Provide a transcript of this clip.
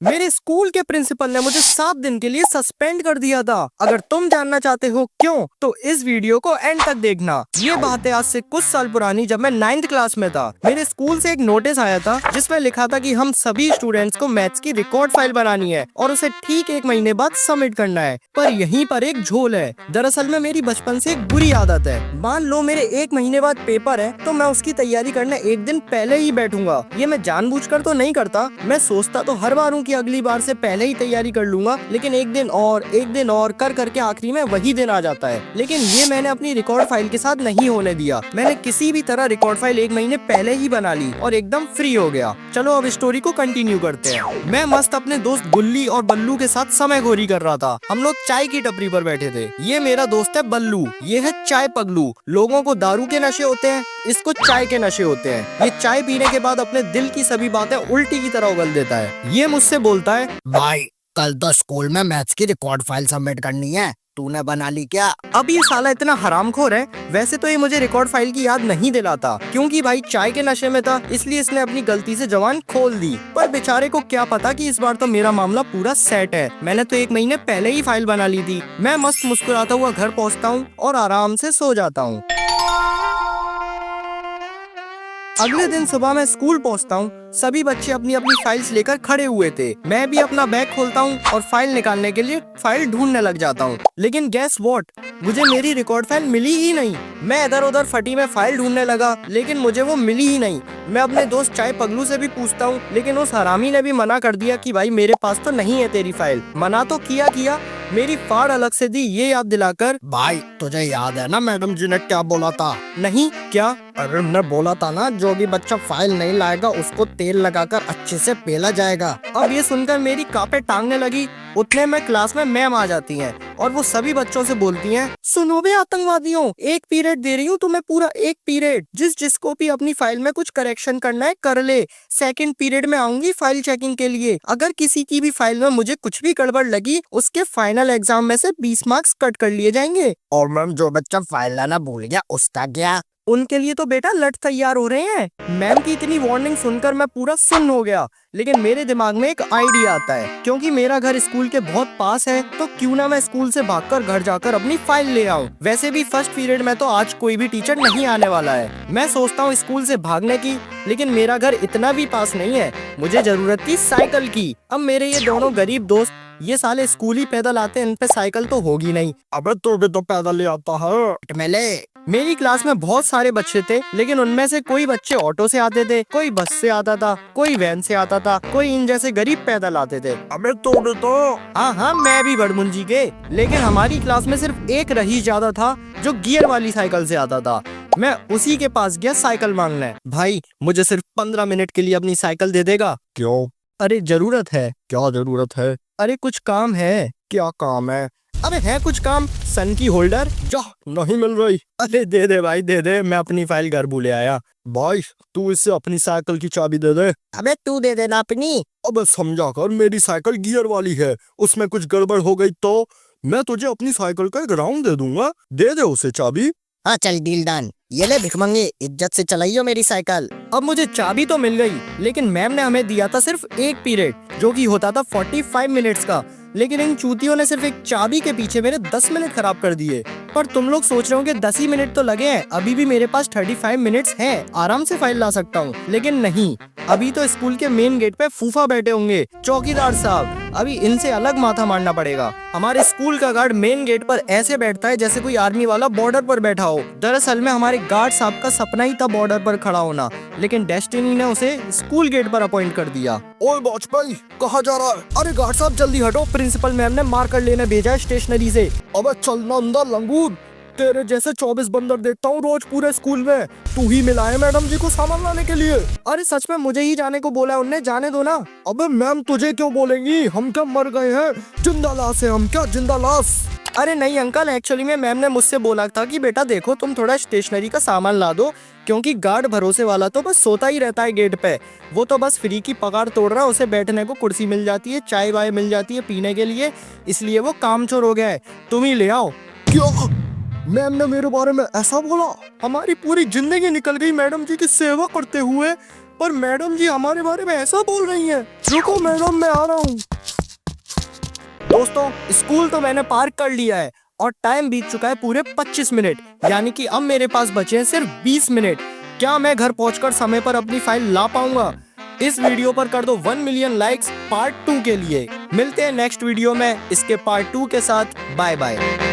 मेरे स्कूल के प्रिंसिपल ने मुझे 7 दिन के लिए सस्पेंड कर दिया था। अगर तुम जानना चाहते हो क्यों, तो इस वीडियो को एंड तक देखना। ये बात है आज से कुछ साल पुरानी, जब मैं 9th क्लास में था। मेरे स्कूल से एक नोटिस आया था जिसमें लिखा था कि हम सभी स्टूडेंट्स को मैथ्स की रिकॉर्ड फाइल बनानी है और उसे ठीक 1 महीने बाद सबमिट करना है। पर यहीं पर एक झोल है। दरअसल में मेरी बचपन से एक बुरी आदत है। मान लो मेरे 1 महीने बाद पेपर है, तो मैं उसकी तैयारी करने 1 दिन पहले ही बैठूंगा। ये मैं जानबूझकर तो नहीं करता, मैं सोचता तो हर बार हूँ कि अगली बार से पहले ही तैयारी कर लूंगा, लेकिन एक दिन और कर करके आखिरी में वही दिन आ जाता है। लेकिन ये मैंने अपनी रिकॉर्ड फाइल के साथ नहीं होने दिया। मैंने किसी भी तरह रिकॉर्ड फाइल 1 महीने पहले ही बना ली और एकदम फ्री हो गया। चलो अब स्टोरी को कंटिन्यू करते हैं। मैं मस्त अपने दोस्त गुल्ली और बल्लू के साथ समय खोरी कर रहा था। हम लोग चाय की टपरी पर बैठे थे। ये मेरा दोस्त है बल्लू, ये है चाय पगलू। लोगों को दारू के नशे होते हैं, इसको चाय के नशे होते हैं। ये चाय पीने के बाद अपने दिल की सभी बातें उल्टी की तरह उगल देता है। ये मुझसे बोलता है, भाई कल तो स्कूल में मैथ्स की रिकॉर्ड फाइल सबमिट करनी है, तूने बना ली क्या? अब ये साला इतना हरामखोर है। वैसे तो ये मुझे रिकॉर्ड फाइल की याद नहीं दिलाता, क्योंकि भाई चाय के नशे में था, इसलिए इसने अपनी गलती से जबान खोल दी। पर बेचारे को क्या पता कि इस बार तो मेरा मामला पूरा सेट है। मैंने तो 1 महीने पहले ही फाइल बना ली थी। मैं मस्त मुस्कुराता हुआ घर पहुँचता हूँ और आराम से सो जाता हूँ। अगले दिन सुबह मैं स्कूल पहुंचता हूँ। सभी बच्चे अपनी अपनी फाइल्स लेकर खड़े हुए थे। मैं भी अपना बैग खोलता हूँ और फाइल निकालने के लिए फाइल ढूंढने लग जाता हूँ। लेकिन गैस व्हाट, मुझे मेरी रिकॉर्ड फाइल मिली ही नहीं। मैं इधर उधर फटी में फाइल ढूंढने लगा, लेकिन मुझे वो मिली ही नहीं। मैं अपने दोस्त चाय पगलू से भी पूछता हूँ, लेकिन उस हरामी ने भी मना कर दिया कि भाई मेरे पास तो नहीं है तेरी फाइल। मना तो किया, मेरी फाड़ अलग से दी ये याद दिलाकर, भाई तुझे याद है ना मैडम जी ने क्या बोला था? नहीं क्या? अरे ने बोला था ना, जो भी बच्चा फाइल नहीं लाएगा उसको तेल लगाकर अच्छे से पेला जाएगा। अब ये सुनकर मेरी कांपे टांगने लगी। उतने में क्लास में मैम आ जाती हैं और वो सभी बच्चों से बोलती हैं, सुनो बे आतंकवादियों, 1 पीरियड दे रही हूँ तुम्हें, पूरा 1 पीरियड। जिसको भी अपनी फाइल में कुछ करेक्शन करना है कर ले। 2nd पीरियड में आऊंगी फाइल चेकिंग के लिए। अगर किसी की भी फाइल में मुझे कुछ भी गड़बड़ लगी, उसके फाइनल एग्जाम में से 20 मार्क्स कट कर लिए जाएंगे। और मैम जो बच्चा फाइल लाना भूल गया उसका क्या? उनके लिए तो बेटा लट तैयार हो रहे हैं। मैम की इतनी वार्निंग सुनकर मैं पूरा सुन्न हो गया। लेकिन मेरे दिमाग में एक आइडिया आता है, क्योंकि मेरा घर स्कूल के बहुत पास है, तो क्यों ना मैं स्कूल से भागकर घर जाकर अपनी फाइल ले आऊं। वैसे भी 1st पीरियड में तो आज कोई भी टीचर नहीं आने वाला है। मैं सोचता हूँ स्कूल से भागने की, लेकिन मेरा घर इतना भी पास नहीं है। मुझे जरूरत थी साइकिल की। अब मेरे ये दोनों गरीब दोस्त, ये साले स्कूल ही पैदल आते हैं, इन पे साइकिल तो होगी नहीं। अबे तू भी तो पैदल ही आता है। मेले मेरी क्लास में बहुत सारे बच्चे थे, लेकिन उनमें से कोई बच्चे ऑटो से आते थे, कोई बस से आता था, कोई वैन से आता था, कोई इन जैसे गरीब पैदल आते थे। अबे तू भी तो। हाँ, मैं भी बड़मुंजी के। लेकिन हमारी क्लास में सिर्फ एक रईस ज्यादा था जो गियर वाली साइकिल से आता था। मैं उसी के पास गया साइकिल मांगने। भाई मुझे सिर्फ 15 मिनट के लिए अपनी साइकिल दे देगा? क्यों? अरे जरूरत है। क्या जरूरत है? अरे कुछ काम है। क्या काम है? अबे है कुछ काम। सन की होल्डर जा, नहीं मिल रही। अरे दे दे भाई दे दे, मैं अपनी फाइल घर भूले आया। भाई तू इससे अपनी साइकिल की चाबी दे दे। अबे तू दे देना अपनी। अब समझा कर, मेरी साइकिल गियर वाली है, उसमें कुछ गड़बड़ हो गई तो मैं तुझे अपनी साइकिल का एक राउंड दे दूंगा। दे दे उसे चाबी। हाँ चल डील डन। ये ले भिखमंगे, इज्जत से चलाइयो मेरी साइकिल। अब मुझे चाबी तो मिल गई, लेकिन मैम ने हमें दिया था सिर्फ 1 पीरियड, जो कि होता था 45 मिनट्स का। लेकिन इन चूतियों ने सिर्फ एक चाबी के पीछे मेरे 10 मिनट खराब कर दिए। पर तुम लोग सोच रहे हो कि 10 ही मिनट तो लगे हैं, अभी भी मेरे पास 35 मिनट्स हैं, आराम से फाइल ला सकता हूँ। लेकिन नहीं, अभी तो स्कूल के मेन गेट पे फूफा बैठे होंगे, चौकीदार साहब। अभी इनसे अलग माथा मारना पड़ेगा। हमारे स्कूल का गार्ड मेन गेट पर ऐसे बैठता है जैसे कोई आर्मी वाला बॉर्डर पर बैठा हो। दरअसल में हमारे गार्ड साहब का सपना ही था बॉर्डर पर खड़ा होना, लेकिन डेस्टिनी ने उसे स्कूल गेट पर अपॉइंट कर दिया। ओए वाजपेयी, कहाँ जा रहा है? अरे गार्ड साहब जल्दी हटो, प्रिंसिपल मैम ने मार कर लेने भेजा है स्टेशनरी से। अबे चलना अंदर लंगूर, तेरे जैसे 24 बंदर देखता हूँ रोज पूरे स्कूल में। तू ही मिला है मैडम जी को सामान लाने के लिए। अरे सच में मुझे ही जाने को बोला है उनने, जाने दो ना। अबे मैम तुझे क्यों बोलेंगी? हम क्या मर गए हैं? जिंदा लाश है हम क्या, जिंदा लाश। अरे नहीं अंकल, एक्चुअली में मैम ने मुझसे बोला था कि बेटा देखो तुम थोड़ा स्टेशनरी का सामान ला दो, क्योंकि गार्ड भरोसे वाला तो बस सोता ही रहता है गेट पे। वो तो बस फ्री की पगार तोड़ रहा है, उसे बैठने को कुर्सी मिल जाती है, चाय वाय मिल जाती है पीने के लिए, इसलिए वो कामचोर हो गया है। तुम ही ले आओ। क्या मैम ने मेरे बारे में ऐसा बोला? हमारी पूरी जिंदगी निकल गई मैडम जी की सेवा करते हुए। पर मैडम जी हमारे बारे में ऐसा बोल रही हैं। रुको मैडम, मैं आ रहा हूँ। दोस्तों, स्कूल तो मैंने पार्क कर लिया है और टाइम बीत चुका है पूरे 25 मिनट, यानी कि अब मेरे पास बचे हैं सिर्फ 20 मिनट। क्या मैं घर पहुंचकर समय पर अपनी फाइल ला पाऊंगा? इस वीडियो पर कर दो 1 मिलियन लाइक्स पार्ट 2 के लिए। मिलते हैं नेक्स्ट वीडियो में इसके पार्ट 2 के साथ। Bye bye.